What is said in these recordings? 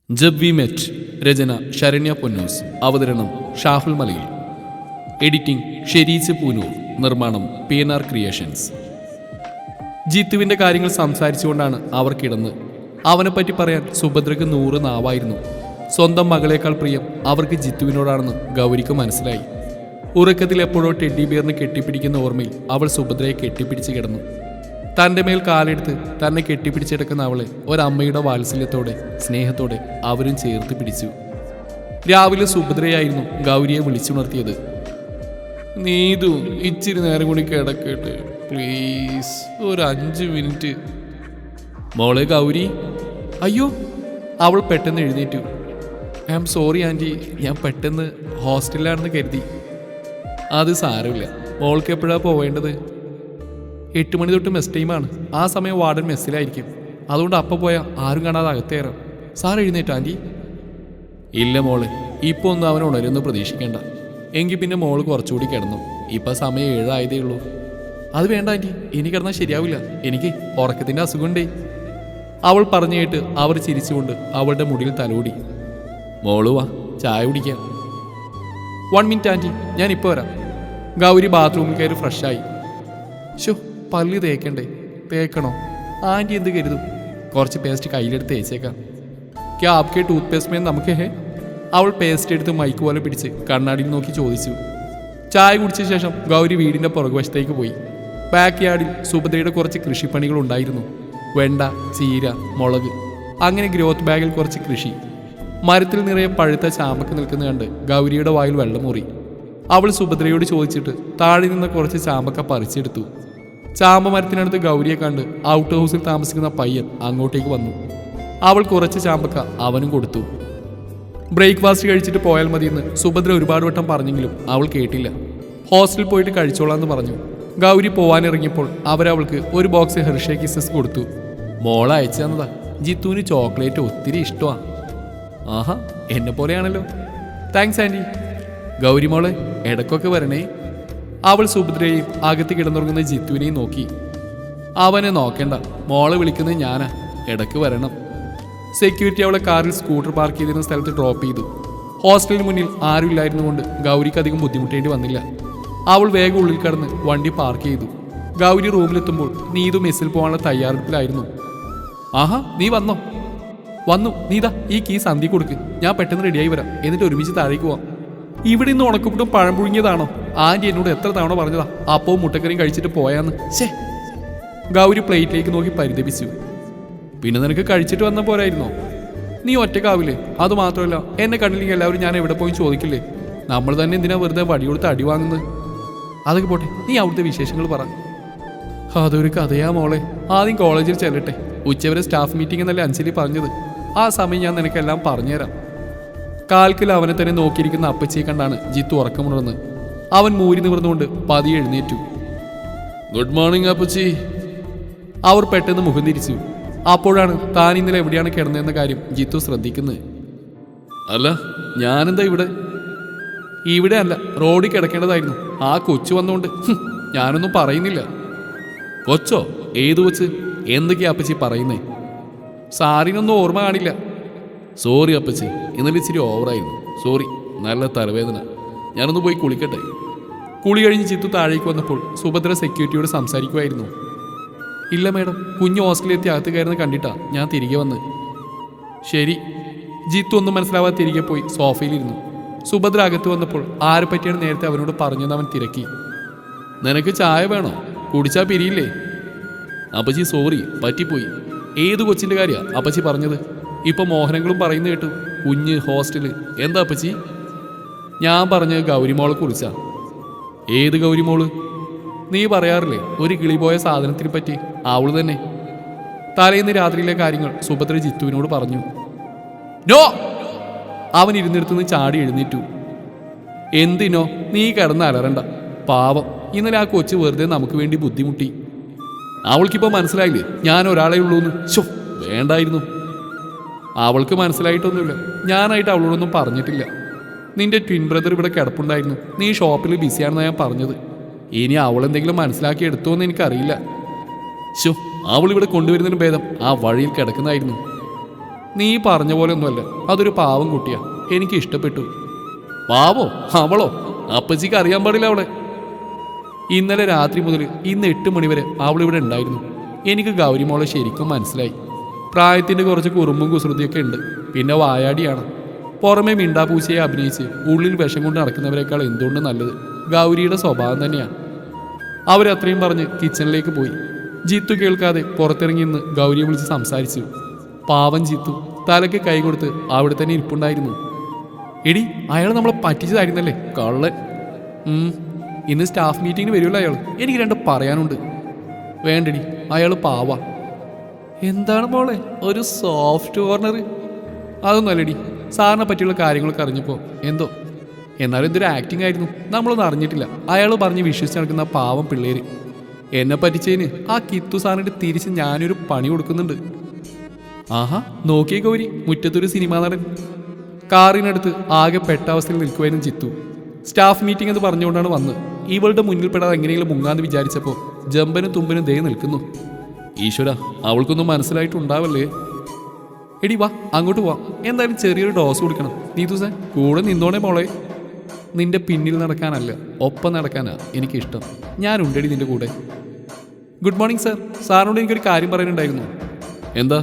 ജബ് വി മെറ്റ്. രചന ശരണ്യ പൊന്നൂസ്. അവതരണം ഷാഹുൽ മലയിൽ. എഡിറ്റിംഗ് ഷെരീസ് പൂനൂർ. നിർമ്മാണം PNR ക്രിയേഷൻസ്. ജിത്തുവിൻ്റെ കാര്യങ്ങൾ സംസാരിച്ചുകൊണ്ടാണ് അവർ കിടന്ന്. അവനെപ്പറ്റി പറയാൻ സുഭദ്രക്ക് 100 നാവായിരുന്നു. സ്വന്തം മകളേക്കാൾ പ്രിയം അവർക്ക് ജിത്തുവിനോടാണെന്ന് ഗൗരിക്ക് മനസ്സിലായി. ഉറക്കത്തിൽ എപ്പോഴോ ടെഡ്ഡി ബിയറിന് കെട്ടിപ്പിടിക്കുന്ന ഓർമ്മയിൽ അവൾ സുഭദ്രയെ കെട്ടിപ്പിടിച്ച് കിടന്നു. തൻ്റെ മേൽ കാലെടുത്ത് തന്നെ കെട്ടിപ്പിടിച്ചെടുക്കുന്ന അവളെ ഒരമ്മയുടെ വാത്സല്യത്തോടെ സ്നേഹത്തോടെ അവരും ചേർത്ത് പിടിച്ചു. രാവിലെ സുഭദ്രയായിരുന്നു ഗൗരിയെ വിളിച്ചുണർത്തിയത്. നീതു, ഇച്ചിരി നേരം കൂടി കിടക്കട്ടെ പ്ലീസ്, ഒരു 5 മിനിറ്റ്. മോളെ ഗൗരി. അയ്യോ, അവൾ പെട്ടെന്ന് എഴുന്നേറ്റു. ഐ ആം സോറി ആൻറ്റി, ഞാൻ പെട്ടെന്ന് ഹോസ്റ്റലിലാണെന്ന് കരുതി. അത് സാരമില്ല. മോൾക്ക് എപ്പോഴാണ് പോവേണ്ടത്? 8 മണി തൊട്ട് മെസ് ടൈമാണ്. ആ സമയം വാർഡൻ മെസ്സിലായിരിക്കും. അതുകൊണ്ട് അപ്പം പോയാൽ ആരും കാണാതെ അകത്തേറാം. സാർ എഴുന്നേറ്റ ആൻറ്റി? ഇല്ല മോള്, ഇപ്പോൾ ഒന്നും അവൻ ഉണരുമെന്ന് പ്രതീക്ഷിക്കേണ്ട. എങ്കിൽ പിന്നെ മോള് കുറച്ചുകൂടി കിടന്നു. ഇപ്പം സമയം 7 ആയതേ ഉള്ളൂ. അത് വേണ്ട ആൻറ്റി, എനിക്ക് കിടന്നാൽ ശരിയാവില്ല. എനിക്ക് ഉറക്കത്തിൻ്റെ അസുഖമുണ്ടേ. അവൾ പറഞ്ഞു കേട്ട് അവർ ചിരിച്ചുകൊണ്ട് അവളുടെ മുടിയിൽ തലോടി. മോള് വാ, ചായ കുടിക്കാം. 1 മിനിറ്റ് ആൻറ്റി, ഞാൻ ഇപ്പോൾ വരാം. ഗൗരി ബാത്റൂമിൽ കയറി ഫ്രഷായി. ഷോ, പല്ല് തേക്കണ്ടേ? തേക്കണോ? ആൻറ്റി എന്ത് കരുതും? കുറച്ച് പേസ്റ്റ് കയ്യിലെടുത്ത് തേച്ചേക്കാം. ക്യാ ആപ്കെ ടൂത്ത് പേസ്റ്റ് മേ നമുക്ക് ഹേ? അവൾ പേസ്റ്റ് എടുത്ത് മൈക്ക് പോലെ പിടിച്ച് കണ്ണാടിയിൽ നോക്കി ചോദിച്ചു. ചായ കുടിച്ച ശേഷം ഗൗരി വീടിൻ്റെ പുറകുവശത്തേക്ക് പോയി. ബാക്ക് യാർഡിൽ സുഭദ്രയുടെ കുറച്ച് കൃഷിപ്പണികൾ ഉണ്ടായിരുന്നു. വെണ്ട, ചീര, മുളക്, അങ്ങനെ ഗ്രോത്ത് ബാഗിൽ കുറച്ച് കൃഷി. മരത്തിൽ നിറയെ പഴുത്ത ചാമ്പക്ക നിൽക്കുന്ന കണ്ട് ഗൗരിയുടെ വായിൽ വെള്ളമൂറി. അവൾ സുഭദ്രയോട് ചോദിച്ചിട്ട് താഴെ നിന്ന് കുറച്ച് ചാമ്പക്ക പറിച്ചെടുത്തു. ചാമ്പ മരത്തിനടുത്ത് ഗൗരിയെ കണ്ട് ഔട്ട് ഹൗസിൽ താമസിക്കുന്ന പയ്യൻ അങ്ങോട്ടേക്ക് വന്നു. അവൾ കുറച്ച് ചാമ്പക്ക അവനും കൊടുത്തു. ബ്രേക്ക്ഫാസ്റ്റ് കഴിച്ചിട്ട് പോയാൽ മതിയെന്ന് സുഭദ്ര ഒരുപാട് വട്ടം പറഞ്ഞെങ്കിലും അവൾ കേട്ടില്ല. ഹോസ്റ്റലിൽ പോയിട്ട് കഴിച്ചോളാന്ന് പറഞ്ഞു. ഗൗരി പോവാനിറങ്ങിയപ്പോൾ അവരവൾക്ക് ഒരു ബോക്സ് ഹെർഷേ കിസസ് കൊടുത്തു. മോളെ അയച്ചു തന്നതാ. ജിത്തുവിന് ചോക്ലേറ്റ് ഒത്തിരി ഇഷ്ടമാണ്. ആഹാ, എന്നെ പോലെയാണല്ലോ. Thanks anti. ഗൗരി മോളെ, ഇടയ്ക്കൊക്കെ വരണേ. അവൾ സുഭദ്രയെയും അകത്ത് കിടന്നുറങ്ങുന്ന ജിത്തുവിനെയും നോക്കി. അവനെ നോക്കണ്ട, മോളെ വിളിക്കുന്നത് ഞാനാ. ഇടയ്ക്ക് വരണം. സെക്യൂരിറ്റി അവളെ കാറിൽ സ്കൂട്ടർ പാർക്ക് ചെയ്തിരുന്ന സ്ഥലത്ത് ഡ്രോപ്പ് ചെയ്തു. ഹോസ്റ്റലിന് മുന്നിൽ ആരും ഇല്ലായിരുന്നുകൊണ്ട് ഗൗരിക്ക് അധികം ബുദ്ധിമുട്ടേണ്ടി വന്നില്ല. അവൾ വേഗം ഉള്ളിൽ കടന്ന് വണ്ടി പാർക്ക് ചെയ്തു. ഗൗരി റൂമിലെത്തുമ്പോൾ നീതു മെസ്സിൽ പോകാനുള്ള തയ്യാറെടുപ്പിലായിരുന്നു. ആഹാ, നീ വന്നോ? വന്നു. നീതാ ഈ കീ സന്ധി കൊടുക്ക്. ഞാൻ പെട്ടെന്ന് റെഡിയായി വരാം. എന്നിട്ട് ഒരുമിച്ച് താഴേക്ക് പോവാം. ഇവിടെ നിന്ന് ഉണക്കപ്പെട്ടും പഴം പുഴുങ്ങിയതാണോ? ആൻറ്റി എന്നോട് എത്ര തവണ പറഞ്ഞതാ അപ്പവും മുട്ടക്കറിയും കഴിച്ചിട്ട് പോയാന്ന്. ശേ. ഗൗരി പ്ലേറ്റിലേക്ക് നോക്കി പരിതപിച്ചു. പിന്നെ നിനക്ക് കഴിച്ചിട്ട് വന്ന പോരായിരുന്നോ? നീ ഒറ്റക്കാവില്ലേ? അതുമാത്രമല്ല, എന്നെ കണ്ടില്ലെങ്കിൽ എല്ലാവരും ഞാൻ എവിടെ പോയി ചോദിക്കില്ലേ? നമ്മൾ തന്നെ എന്തിനാ വെറുതെ വടി കൊടുത്ത് അടി വാങ്ങുന്നത്? അതൊക്കെ പോട്ടെ, നീ അവിടുത്തെ വിശേഷങ്ങൾ പറ. അതൊരു കഥയാ മോളെ. ആദ്യം കോളേജിൽ ചെല്ലട്ടെ. ഉച്ചവരെ സ്റ്റാഫ് മീറ്റിംഗ് എന്നല്ലേ അഞ്ജലി പറഞ്ഞത്. ആ സമയം ഞാൻ നിനക്കെല്ലാം പറഞ്ഞുതരാം. കാൽക്കിൽ അവനെ തന്നെ നോക്കിയിരിക്കുന്ന അപ്പച്ചിയെ കണ്ടാണ് ജിത്തു ഉറക്കമുണർന്ന്. അവൻ മൂരി നിവർന്നുകൊണ്ട് പതിയെ എഴുന്നേറ്റു. ഗുഡ് മോർണിംഗ് അപ്പച്ചി. അവർ പെട്ടെന്ന് മുഖം തിരിച്ചു. അപ്പോഴാണ് താൻ ഇന്നലെ എവിടെയാണ് കിടന്നതെന്ന കാര്യം ജിത്തു ശ്രദ്ധിക്കുന്നത്. അല്ല, ഞാനെന്താ ഇവിടെ? ഇവിടെ അല്ല, റോഡിൽ കിടക്കേണ്ടതായിരുന്നു. ആ കൊച്ചു വന്നുകൊണ്ട് ഞാനൊന്നും പറയുന്നില്ല. കൊച്ചോ? ഏതു കൊച്ച്? എന്തൊക്കെയാ അപ്പച്ചി പറയുന്നേ? സാറിനൊന്നും ഓർമ്മ കാണില്ല. സോറി അപ്പച്ചി, ഇന്നലെ ഇച്ചിരി ഓവറായിരുന്നു. സോറി, നല്ല തലവേദന. ഞാനൊന്ന് പോയി കുളിക്കട്ടെ. കുളി കഴിഞ്ഞ് ജിത്തു താഴേക്ക് വന്നപ്പോൾ സുഭദ്ര സെക്യൂരിറ്റിയോട് സംസാരിക്കുമായിരുന്നു. ഇല്ല മേഡം, കുഞ്ഞ് ഹോസ്റ്റലിലെത്തി അകത്ത് കയറുന്ന കണ്ടിട്ടാ ഞാൻ തിരികെ വന്ന്. ശരി. ജിത്തു ഒന്നും മനസ്സിലാവാതെ തിരികെ പോയി സോഫയിലിരുന്നു. സുഭദ്ര അകത്ത് വന്നപ്പോൾ ആരെ പറ്റിയാണ് നേരത്തെ അവനോട് പറഞ്ഞതെന്ന് അവൻ തിരക്കി. നിനക്ക് ചായ വേണോ? കുടിച്ചാൽ പിരിയില്ലേ? അപ്പച്ചി സോറി, പറ്റിപ്പോയി. ഏത് കൊച്ചിൻ്റെ കാര്യമാണ് അപ്പച്ചി പറഞ്ഞത്? ഇപ്പം മോഹനങ്ങളും പറയുന്ന കേട്ടു. കുഞ്ഞ് ഹോസ്റ്റല്. എന്താ അപ്പച്ചി? ഞാൻ പറഞ്ഞത് ഗൗരിമോളെ കുറിച്ചാ. ഏത് ഗൗരിമോള്? നീ പറയാറില്ലേ ഒരു കിളി പോയ സാധനത്തിനെ പറ്റി? അവള് തന്നെ. തലേന്ന് രാത്രിയിലെ കാര്യങ്ങൾ സുഭദ്ര ജിത്തുവിനോട് പറഞ്ഞു. നോ! അവൻ ഇരുന്നിടത്തുനിന്ന് ചാടി എഴുന്നേറ്റു. എന്തിനോ? നീ കിടന്ന് അലറണ്ട. പാവം, ഇന്നലെ ആ കൊച്ചു വെറുതെ നമുക്ക് വേണ്ടി ബുദ്ധിമുട്ടി. അവൾക്കിപ്പോൾ മനസ്സിലായില്ലേ ഞാൻ ഒരാളെ ഉള്ളൂന്ന്? ശോ, വേണ്ടായിരുന്നു. അവൾക്ക് മനസ്സിലായിട്ടൊന്നുമില്ല. ഞാനായിട്ട് അവളോടൊന്നും പറഞ്ഞിട്ടില്ല. നിന്റെ ട്വിൻ ബ്രദർ ഇവിടെ കിടപ്പുണ്ടായിരുന്നു. നീ ഷോപ്പിൽ ബിസിയാണെന്ന് ഞാൻ പറഞ്ഞത്. ഇനി അവളെന്തെങ്കിലും മനസ്സിലാക്കി എടുത്തോ എന്ന് എനിക്കറിയില്ല. ശോ, അവൾ ഇവിടെ കൊണ്ടുവരുന്നതിന് ഭേദം ആ വഴിയിൽ കിടക്കുന്നതായിരുന്നു. നീ പറഞ്ഞ പോലെ ഒന്നുമല്ല, അതൊരു പാവം കുട്ടിയാ, എനിക്ക് ഇഷ്ടപ്പെട്ടു. പാവോ? അവളോ? അപ്പച്ചിക്ക് അറിയാൻ പാടില്ല അവളെ. ഇന്നലെ രാത്രി മുതൽ ഇന്ന് 8 മണി വരെ അവളിവിടെ ഉണ്ടായിരുന്നു. എനിക്ക് ഗൗരിമോളെ ശരിക്കും മനസ്സിലായി. പ്രായത്തിൻ്റെ കുറച്ച് കുറുമ്പും കുസൃതിയൊക്കെ ഉണ്ട്, പിന്നെ വായാടിയാണ്. പുറമെ മിണ്ടാപൂച്ചയെ അഭിനയിച്ച് ഉള്ളിൽ വിഷം കൊണ്ട് നടക്കുന്നവരെക്കാൾ എന്തുകൊണ്ട് നല്ലത് ഗൗരിയുടെ സ്വഭാവം തന്നെയാണ്. അവരത്രയും പറഞ്ഞ് കിച്ചണിലേക്ക് പോയി. ജിത്തു കേൾക്കാതെ പുറത്തിറങ്ങി നിന്ന് ഗൗരിയെ വിളിച്ച് സംസാരിച്ചു. പാവം ജിത്തു തലയ്ക്ക് കൈ കൊടുത്ത് അവിടെ തന്നെ ഇരിപ്പുണ്ടായിരുന്നു. എടി, അയാൾ നമ്മളെ പറ്റിച്ചതായിരുന്നല്ലേ, കള്ളൻ. ഇന്ന് സ്റ്റാഫ് മീറ്റിങ്ങിന് വരുമല്ലോ അയാൾ, എനിക്ക് 2 പറയാനുണ്ട്. വേണ്ടടി, അയാൾ പാവ. എന്താണ് മോളെ ഒരു സോഫ്റ്റ് കോർണർ? അതൊന്നും അല്ലടി, സാറിനെ പറ്റിയുള്ള കാര്യങ്ങളൊക്കെ അറിഞ്ഞപ്പോൾ എന്തോ. എന്നാലും എന്തൊരു ആക്ടിങ് ആയിരുന്നു, നമ്മളൊന്നും അറിഞ്ഞിട്ടില്ല. അയാൾ പറഞ്ഞ് വിശ്വസിച്ച് നടക്കുന്ന പാവം പിള്ളേര്. എന്നെ പറ്റിച്ചതിന് ആ കിത്തു സാറിന് തിരിച്ച് ഞാനൊരു പണി കൊടുക്കുന്നുണ്ട്. ആഹാ, നോക്കിയേ ഗൗരി, മുറ്റത്തൊരു സിനിമാ നടൻ. കാറിനടുത്ത് ആകെ പെട്ട അവസ്ഥയിൽ നിൽക്കുവാനും ജിത്തു. സ്റ്റാഫ് മീറ്റിംഗ് എന്ന് പറഞ്ഞുകൊണ്ടാണ് വന്ന്. ഇവളുടെ മുന്നിൽപ്പെടാതെ എങ്ങനെയെങ്കിലും മുങ്ങാന്ന് വിചാരിച്ചപ്പോൾ ജമ്പനും തുമ്പനും ദേ നിൽക്കുന്നു. ഈശ്വര, അവൾക്കൊന്നും മനസ്സിലായിട്ടുണ്ടാവല്ലേ. എടി വാ, അങ്ങോട്ട് പോവാം. എന്തായാലും ചെറിയൊരു ഡോസ് കൊടുക്കണം. നീതുസേ കൂടെ നിന്നോണേ മോളെ. നിന്റെ പിന്നിൽ നടക്കാനല്ല, ഒപ്പം നടക്കാനാ എനിക്കിഷ്ടം. ഞാനുണ്ടടി നിന്റെ കൂടെ. Good morning sir. സാറിനോട് എനിക്കൊരു കാര്യം പറയാനുണ്ടായിരുന്നു. എന്താ?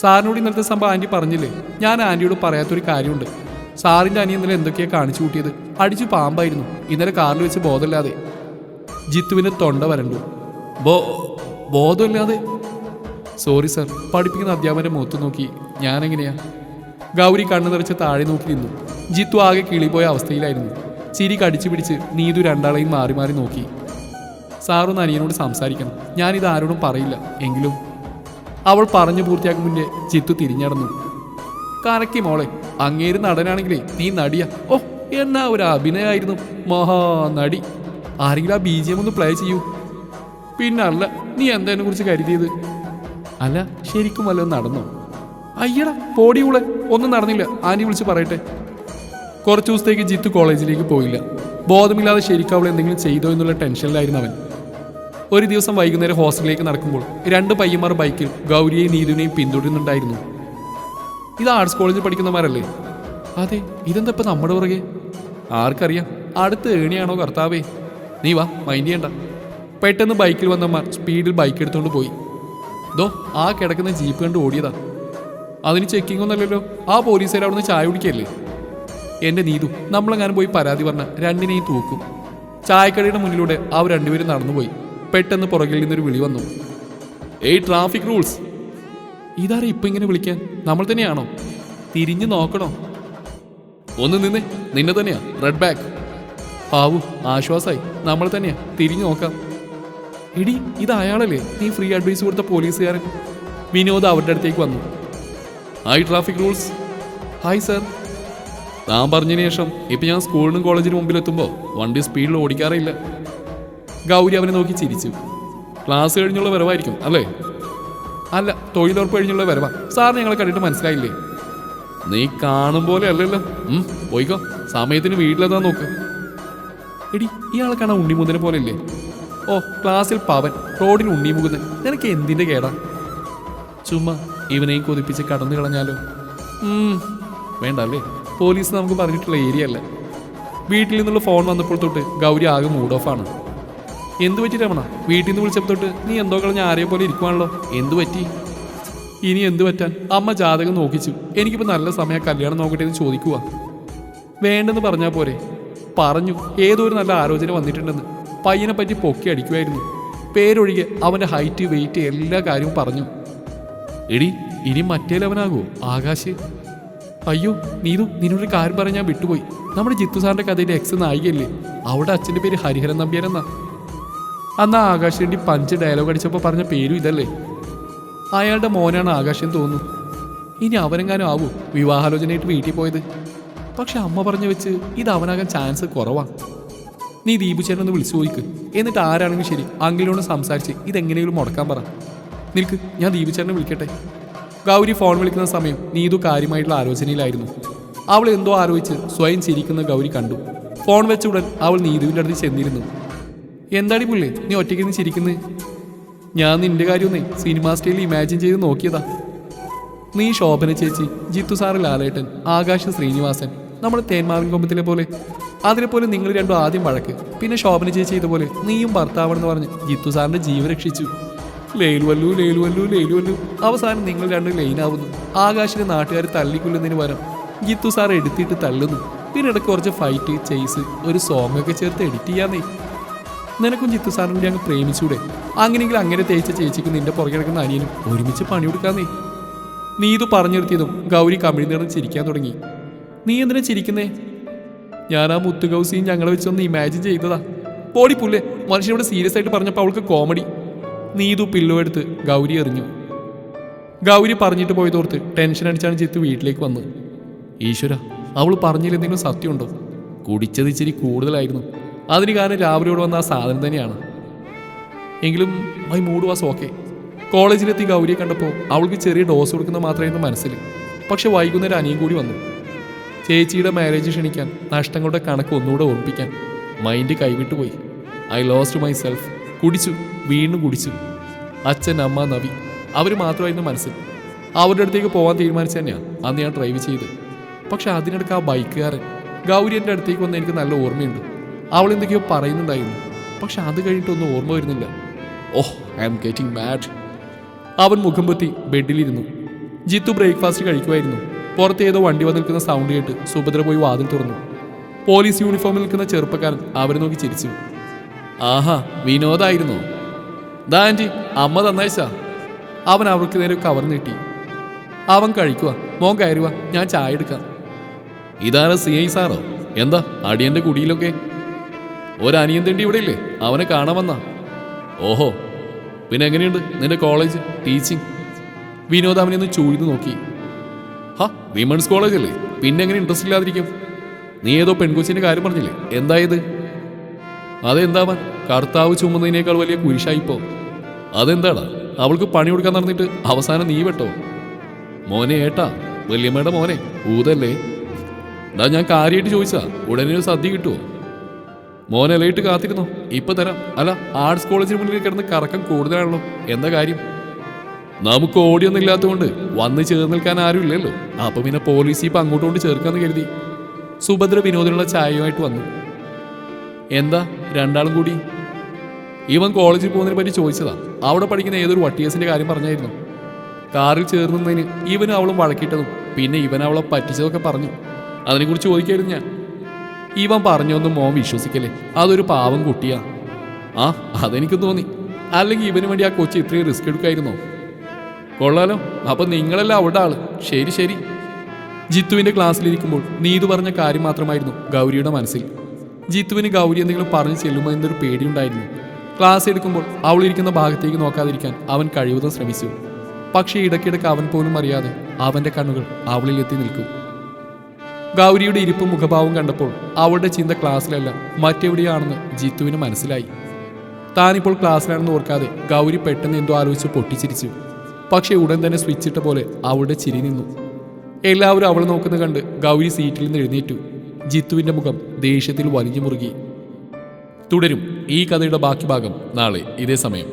സാറിനോട് ഇന്നലത്തെ സംഭവം ആൻറ്റി പറഞ്ഞില്ലേ? ഞാൻ ആൻറ്റിയോട് പറയാത്തൊരു കാര്യമുണ്ട്. സാറിൻ്റെ അനിയൻ ഇന്നലെ എന്തൊക്കെയാണ് കാണിച്ചു കൂട്ടിയത്. അടിച്ചു പാമ്പായിരുന്നു ഇന്നലെ കാറിൽ വെച്ച്, ബോധമില്ലാതെ. ജിത്തുവിൻ്റെ തൊണ്ട വരണ്ടു. ബോധമില്ലാതെ? Sorry sir. പഠിപ്പിക്കുന്ന അധ്യാപകൻ്റെ മുഖത്ത് നോക്കി ഞാനെങ്ങനെയാ? ഗൗരി കണ്ണു നിറച്ച് താഴെ നോക്കി നിന്നു. ജിത്തു ആകെ കിളിപോയ അവസ്ഥയിലായിരുന്നു. ചിരി കടിച്ചു പിടിച്ച് നീതു 2 മാറി മാറി നോക്കി. സാറൊന്ന് അനിയനോട് സംസാരിക്കണം, ഞാനിത് ആരോടും പറയില്ല. എങ്കിലും അവൾ പറഞ്ഞു പൂർത്തിയാക്കും മുന്നേ ജിത്തു തിരിഞ്ഞടന്നു. കറക്കി മോളെ, അങ്ങേര് നടനാണെങ്കിലേ നീ നടിയാ. ഓ, എന്നാ ഒരു അഭിനയമായിരുന്നു, മഹാനടി. ആരെങ്കിലും ആ BGM ഒന്ന് പ്ലേ ചെയ്യൂ. പിന്നല്ല, നീ എന്താ കുറിച്ച് കരുതിയത്? അല്ല, ശരിക്കും വല്ലതും നടന്നോ? അയ്യടാ പോടിയൂളെ, ഒന്നും നടന്നില്ല, ആൻറ്റി വിളിച്ച് പറയട്ടെ. കുറച്ച് ദിവസത്തേക്ക് ജിത്തു കോളേജിലേക്ക് പോയില്ല. ബോധമില്ലാതെ ശരിക്കും അവൾ എന്തെങ്കിലും ചെയ്തോ എന്നുള്ള ടെൻഷനിലായിരുന്നു അവൻ. ഒരു ദിവസം വൈകുന്നേരം ഹോസ്റ്റലിലേക്ക് നടക്കുമ്പോൾ 2 പയ്യന്മാർ ബൈക്കിൽ ഗൗരിയെയും നീതുവിനെയും പിന്തുടരുന്നുണ്ടായിരുന്നു. ഇത് ആർട്സ് കോളേജിൽ പഠിക്കുന്നവരല്ലേ? അതെ. ഇതെന്താ ഇപ്പം നമ്മുടെ പുറകെ? ആർക്കറിയാം, അടുത്ത് ഏണിയാണോ കർത്താവേ. നീ വാ, മൈൻഡ് ചെയ്യണ്ട. പെട്ടെന്ന് ബൈക്കിൽ വന്നമാർ സ്പീഡിൽ ബൈക്ക് എടുത്തുകൊണ്ട് പോയി. ദോ ആ കിടക്കുന്ന ജീപ്പ് കണ്ട് ഓടിയതാ. അതിന് ചെക്കിംഗ് ഒന്നല്ലല്ലോ, ആ പോലീസുകാർ അവിടുന്ന് ചായ കുടിക്കല്ലേ. എൻ്റെ നീതു, നമ്മളെങ്ങാനും പോയി പരാതി പറഞ്ഞ 2നെയും തൂക്കും. ചായക്കടയുടെ മുന്നിലൂടെ അവർ 2 പേരും നടന്നുപോയി. പെട്ടെന്ന് പുറകിൽ നിന്നൊരു വിളി വന്നു. ഏയ്, ട്രാഫിക് റൂൾസ്. ഇതാരാ ഇപ്പം ഇങ്ങനെ വിളിക്കാൻ? നമ്മൾ തന്നെയാണോ? തിരിഞ്ഞു നോക്കണോ? ഒന്ന് നിന്നെ, നിന്നെ തന്നെയാ, റെഡ് ബാഗ്. ആവു, ആശ്വാസമായി, നമ്മൾ തന്നെയാ, തിരിഞ്ഞു നോക്കാം. എടി, ഇത് അയാളല്ലേ നീ ഫ്രീ അഡ്വൈസ് കൊടുത്ത പോലീസുകാരൻ? വിനോദ് അവരുടെ അടുത്തേക്ക് വന്നു. Hi traffic rules. Hi sir. താൻ പറഞ്ഞതിന് ശേഷം ഇപ്പം ഞാൻ സ്കൂളിനും കോളേജിനും മുമ്പിലെത്തുമ്പോൾ വണ്ടി സ്പീഡിൽ ഓടിക്കാറില്ല. ഗൗരി അവനെ നോക്കി ചിരിച്ചു. ക്ലാസ് കഴിഞ്ഞുള്ള വരവായിരിക്കും അല്ലേ? അല്ല, തൊഴിലുറപ്പ് കഴിഞ്ഞുള്ള വരവാ. സാറിന് ഞങ്ങളെ കണ്ടിട്ട് മനസ്സിലായില്ലേ? നീ കാണും പോലെ അല്ലല്ലോ. പോയിക്കോ, സമയത്തിന് വീട്ടിലെത്താൻ നോക്ക്. എടി, ഇയാളെ കാണാൻ ഉണ്ണിമുതനെ പോലെ ഇല്ലേ? ഓ, ക്ലാസ്സിൽ പവൻ, റോഡിൽ ഉണ്ണിമുകുന്നൻ. നിനക്ക് എന്തിൻ്റെ കേടാ? ചുമ്മാ ഇവനെയും കൊതിപ്പിച്ച് കടന്നു കളഞ്ഞാലോ? വേണ്ട അല്ലേ, പോലീസ് നമുക്ക് പറഞ്ഞിട്ടുള്ള ഏരിയ അല്ല. വീട്ടിൽ നിന്നുള്ള ഫോൺ വന്നപ്പോൾ തൊട്ട് ഗൗരി ആകെ മൂഡ് ഓഫാണ്. എന്തു പറ്റി രമണ? വീട്ടിൽ നിന്ന് വിളിച്ചപ്പോൾ തൊട്ട് നീ എന്തോ കളഞ്ഞ ആരെയെ പോലെ ഇരിക്കുവാണല്ലോ. എന്തു പറ്റി? ഇനി എന്തു പറ്റാൻ? അമ്മ ജാതകം നോക്കിച്ചു. എനിക്കിപ്പോൾ നല്ല സമയം കല്യാണം നോക്കട്ടെ എന്ന് ചോദിക്കുക. വേണ്ടെന്ന് പറഞ്ഞാൽ പോരെ? പറഞ്ഞു, ഏതോ ഒരു നല്ല ആലോചന വന്നിട്ടുണ്ടെന്ന്. പയ്യനെ പറ്റി പൊക്കി അടിക്കുമായിരുന്നു. പേരൊഴികെ അവൻ്റെ ഹൈറ്റ്, വെയിറ്റ്, എല്ലാ കാര്യവും പറഞ്ഞു. എടി, ഇനി മറ്റേലവനാകുമോ ആകാശ്? അയ്യോ നീതു, നിന്നോടൊരു കാര്യം പറയാൻ ഞാൻ വിട്ടുപോയി. നമ്മുടെ ജിത്തു സാറിൻ്റെ കഥയിലെ എക്സ് നായികയല്ലേ, അവിടെ അച്ഛൻ്റെ പേര് ഹരിഹരൻ നമ്പ്യാരെന്നാ. അന്ന് ആകാശ് വേണ്ടി പഞ്ച് ഡയലോഗ് അടിച്ചപ്പോൾ പറഞ്ഞ പേരും ഇതല്ലേ. അയാളുടെ മോനാണ് ആകാശം തോന്നുന്നു. ഇനി അവനെങ്ങാനും ആവൂ വിവാഹാലോചനയായിട്ട് വീട്ടിൽ പോയത്. പക്ഷെ അമ്മ പറഞ്ഞു വെച്ച് ഇത് അവനാകാൻ ചാൻസ് കുറവാണ്. നീ ദീപുചേട്ടനൊന്ന് വിളിച്ചു പോയിക്ക്. എന്നിട്ട് ആരാണെങ്കിലും ശരി അങ്കിളിനോട് സംസാരിച്ച് ഇതെങ്ങനെയെങ്കിലും മുടക്കാൻ പറ. നിൽക്ക്, ഞാൻ ദീപുചേട്ടനെ വിളിക്കട്ടെ. ഗൗരി ഫോൺ വിളിക്കുന്ന സമയം നീതു കാര്യമായിട്ടുള്ള ആലോചനയിലായിരുന്നു. അവൾ എന്തോ ആലോചിച്ച് സ്വയം ചിരിക്കുന്ന ഗൗരി കണ്ടു. ഫോൺ വെച്ച ഉടൻ അവൾ നീതുവിൻ്റെ അടുത്ത് ചെന്നിരുന്നു. എന്താടി പുള്ളേ, നീ ഒറ്റയ്ക്ക് ചിരിക്കുന്നത്? ഞാൻ നിന്റെ കാര്യമൊന്നേ സിനിമാ സ്റ്റൈലിൽ ഇമാജിൻ ചെയ്ത് നോക്കിയതാ. നീ ശോഭന ചേച്ചി, ജിത്തു സാറ് ലാലേട്ടൻ, ആകാശ് ശ്രീനിവാസൻ, നമ്മുടെ തേന്മാവിൻ കൊമ്പത്തിലെ പോലെ. അതിനെപ്പോലെ നിങ്ങൾ രണ്ടും ആദ്യം വഴക്ക്, പിന്നെ ശോഭന ചേച്ചി ഇതുപോലെ നീയും ഭർത്താവെന്ന് പറഞ്ഞ് ജിത്തു സാറിന്റെ ജീവൻ രക്ഷിച്ചു. ലേലുവല്ലു ലേലുവല്ലു ലേലുവല്ലു. അവസാനം നിങ്ങൾ രണ്ടും ലൈനാവുന്നു. ആകാശിനെ നാട്ടുകാർ തല്ലിക്കൊല്ലുന്നതിന് പകരം ജിത്തു സാർ എടുത്തിട്ട് തള്ളുന്നു. പിന്നെ ഇടയ്ക്ക് കുറച്ച് ഫൈറ്റ്, ചെയ്സ്, ഒരു സോങ് ഒക്കെ ചേർത്ത് എഡിറ്റ് ചെയ്യാന്നേ. നിനക്കും ജിത്തു സാറിനും കൂടി അങ്ങ് പ്രേമിച്ചൂടെ? അങ്ങനെയെങ്കിൽ അങ്ങനെ തേച്ച ചേച്ചിക്കും നിന്റെ പുറകെ കിടക്കുന്ന അനിയനും ഒരുമിച്ച് പണിയെടുക്കാന്നേ. നീ ഇത് പറഞ്ഞു നിർത്തിയതും ഗൗരി കമിഴ്ന്നിടന്ന് ചിരിക്കാൻ തുടങ്ങി. നീ എന്തിനാ ചിരിക്കുന്നേ? ഞാൻ ആ മുത്തുകൗസിയും ഞങ്ങളെ വെച്ചൊന്ന് ഇമാജിൻ ചെയ്തതാ. പോടി പുല്ലേ, മനുഷ്യനോട് സീരിയസ് ആയിട്ട് പറഞ്ഞപ്പോൾ അവൾക്ക് കോമഡി. നീതു പില്ലോ എടുത്ത് ഗൗരി എറിഞ്ഞു. ഗൗരി പറഞ്ഞിട്ട് പോയതോർത്ത് ടെൻഷൻ അടിച്ചാണ് ജിത്തു വീട്ടിലേക്ക് വന്നത്. ഈശ്വര, അവൾ പറഞ്ഞതിൽ എന്തെങ്കിലും സത്യമുണ്ടോ? കുടിച്ചത് ഇച്ചിരി കൂടുതലായിരുന്നു. അതിന് കാരണം രാവിലെ ഇവിടെ വന്ന ആ സാധനം തന്നെയാണ്. എങ്കിലും മൈ മൂഡ് വാസ് ഓക്കെ. കോളേജിലെത്തി ഗൗരിയെ കണ്ടപ്പോൾ അവൾക്ക് ചെറിയ ഡോസ് കൊടുക്കുന്ന മാത്രമായിരുന്നു മനസ്സിൽ. പക്ഷെ വൈകുന്നേരം അനിയും കൂടി വന്നു. ചേച്ചിയുടെ മാരേജ് ക്ഷണിക്കാൻ, നഷ്ടങ്ങളുടെ കണക്ക് ഒന്നുകൂടെ ഓർമ്മിപ്പിക്കാൻ. മൈൻഡ് കൈവിട്ടു പോയി. I lost my self. കുടിച്ചു, വീണ്ടും കുടിച്ചു. അച്ഛൻ, അമ്മ, നവി അവർ മാത്രമായിരുന്നു മനസ്സിൽ. അവരുടെ അടുത്തേക്ക് പോകാൻ തീരുമാനിച്ചു തന്നെയാണ് അന്ന് ഞാൻ ഡ്രൈവ് ചെയ്ത്. പക്ഷെ അതിനിടയ്ക്ക് ആ ബൈക്കുകാരൻ ഗൗരി എൻ്റെ അടുത്തേക്ക് വന്ന് എനിക്ക് നല്ല ഓർമ്മയുണ്ട്. അവൾ എന്തൊക്കെയോ പറയുന്നുണ്ടായിരുന്നു. പക്ഷെ അത് കഴിഞ്ഞിട്ടൊന്നും ഓർമ്മ വരുന്നില്ല. ഓഹ്, ഐ ആം ഗെറ്റിംഗ് മാഡ്. അവൻ മുഖം പൊത്തി ബെഡിലിരുന്നു. ജിത്തു ബ്രേക്ക്ഫാസ്റ്റ് കഴിക്കുമായിരുന്നു. പുറത്ത് ഏതോ വണ്ടി വന്ന് നിൽക്കുന്ന സൗണ്ട് കേട്ട് സുഭദ്ര പോയി വാതിൽ തുറന്നു. പോലീസ് യൂണിഫോമിൽ നിൽക്കുന്ന ചെറുപ്പക്കാരൻ അവരെ നോക്കി ചിരിച്ചു. ആഹാ, വിനോദായിരുന്നോ? ദാ ആൻറ്റി, അമ്മ തന്നയച്ചാ. അവൻ അവർക്ക് നേരെ കവർ നീട്ടി. അവൻ കഴിക്കുക. മോൻ കയറുക, ഞാൻ ചായ എടുക്കാം. ഇതാരാ, CI സാറോ? എന്താ അടിയന്റെ കുടിയിലൊക്കെ? ഒരനിയൻ തണ്ടി ഇവിടെ ഇല്ലേ? അവനെ കാണാൻ വന്നാ. ഓഹോ, പിന്നെ എങ്ങനെയുണ്ട് നിന്റെ കോളേജ്, ടീച്ചിങ്? വിനോദ് അവനെ ഒന്ന് ചൂഴ്ന്നു നോക്കി. ഹാ, വിമൻസ് കോളേജ് അല്ലേ, പിന്നെ എങ്ങനെ ഇൻട്രസ്റ്റ് ഇല്ലാതിരിക്കും? നീ ഏതോ പെൺകൊച്ചിന്റെ കാര്യം പറഞ്ഞില്ലേ, എന്തായത്? അതെന്താവാൻ, കർത്താവ് ചുമന്നതിനേക്കാൾ വലിയ കുരിശായിപ്പോ. അതെന്താടാ, അവൾക്ക് പണി കൊടുക്കാൻ നടന്നിട്ട് അവസാനം നീ വെട്ടോ? മോനെ ഏട്ടാ, വല്യമ്മയുടെ മോനെ ഊതല്ലേ? ഡാ, ഞാൻ കാര്യമായിട്ട് ചോദിച്ചാ ഉടനെ ഒരു സദ്യ കിട്ടുമോ? മോനെ ലൈറ്റ് കാത്തിരുന്നോ? ഇപ്പൊ തരാം. അല്ല, ആർട്സ് കോളേജിന് മുന്നിൽ കിടന്ന് കറക്കം കൂടുതലാണല്ലോ, എന്താ കാര്യം? നമുക്ക് ഓടിയൊന്നും ഇല്ലാത്തതുകൊണ്ട് വന്ന് ചേർന്ന് നിൽക്കാൻ ആരും ഇല്ലല്ലോ. അപ്പൊ പിന്നെ പോലീസ് ഇപ്പൊ അങ്ങോട്ട് കൊണ്ട് ചേർക്കാന്ന് കരുതി. സുഭദ്ര വിനോദിനുള്ള ചായയുമായിട്ട് വന്നു. എന്താ രണ്ടാളും കൂടി? ഇവൻ കോളേജിൽ പോകുന്നതിനെ പറ്റി ചോദിച്ചതാ. അവിടെ പഠിക്കുന്ന ഏതൊരു വട്ടിയേഴ്സിന്റെ കാര്യം പറഞ്ഞായിരുന്നു. കാറിൽ ചേർന്നതിന് ഇവനും അവളും വഴക്കിട്ടതും പിന്നെ ഇവൻ അവളെ പറ്റിച്ചതൊക്കെ പറഞ്ഞു. അതിനെക്കുറിച്ച് ചോദിക്കായിരുന്നു ഞാൻ. ഇവൻ പറഞ്ഞൊന്നും മോൻ വിശ്വസിക്കല്ലേ, അതൊരു പാവം കുട്ടിയാ. ആ, അതെനിക്കും തോന്നി. അല്ലെങ്കിൽ ഇവന് വേണ്ടി ആ കൊച്ചി ഇത്രയും റിസ്ക് എടുക്കായിരുന്നോ? കൊള്ളാലോ, അപ്പൊ നിങ്ങളല്ല അവിടെ ആള്. ശരി ശരി. ജിത്തുവിന്റെ ക്ലാസ്സിലിരിക്കുമ്പോൾ നീതു പറഞ്ഞ കാര്യം മാത്രമായിരുന്നു ഗൗരിയുടെ മനസ്സിൽ. ജിത്തുവിന് ഗൗരി എന്തെങ്കിലും പറഞ്ഞു ചെല്ലുമോ എന്നൊരു പേടിയുണ്ടായിരുന്നു. ക്ലാസ് എടുക്കുമ്പോൾ അവളിരിക്കുന്ന ഭാഗത്തേക്ക് നോക്കാതിരിക്കാൻ അവൻ കഴിവതും ശ്രമിച്ചു. പക്ഷേ ഇടയ്ക്കിടയ്ക്ക് അവൻ പോലും അറിയാതെ അവന്റെ കണ്ണുകൾ അവളിലെത്തി നിൽക്കും. ഗൗരിയുടെ ഇരിപ്പും മുഖഭാവവും കണ്ടപ്പോൾ അവളുടെ ചിന്ത ക്ലാസ്സിലല്ല മറ്റെവിടെയാണെന്ന് ജിത്തുവിന് മനസ്സിലായി. താനിപ്പോൾ ക്ലാസ്സിലാണെന്ന് ഓർക്കാതെ ഗൗരി പെട്ടെന്ന് എന്തോ ആലോചിച്ച് പൊട്ടിച്ചിരിച്ചു. പക്ഷേ ഉടൻ തന്നെ സ്വിച്ച് ഇട്ട പോലെ അവളുടെ ചിരി നിന്നു. എല്ലാവരും അവളെ നോക്കുന്നത് കണ്ട് ഗൗരി സീറ്റിൽ നിന്ന് എഴുന്നേറ്റു. ജിത്തുവിന്റെ മുഖം ദേഷ്യത്തിൽ വലിഞ്ഞു മുറുകി. തുടരും ഈ കഥയുടെ ബാക്കി ഭാഗം നാളെ ഇതേ സമയം.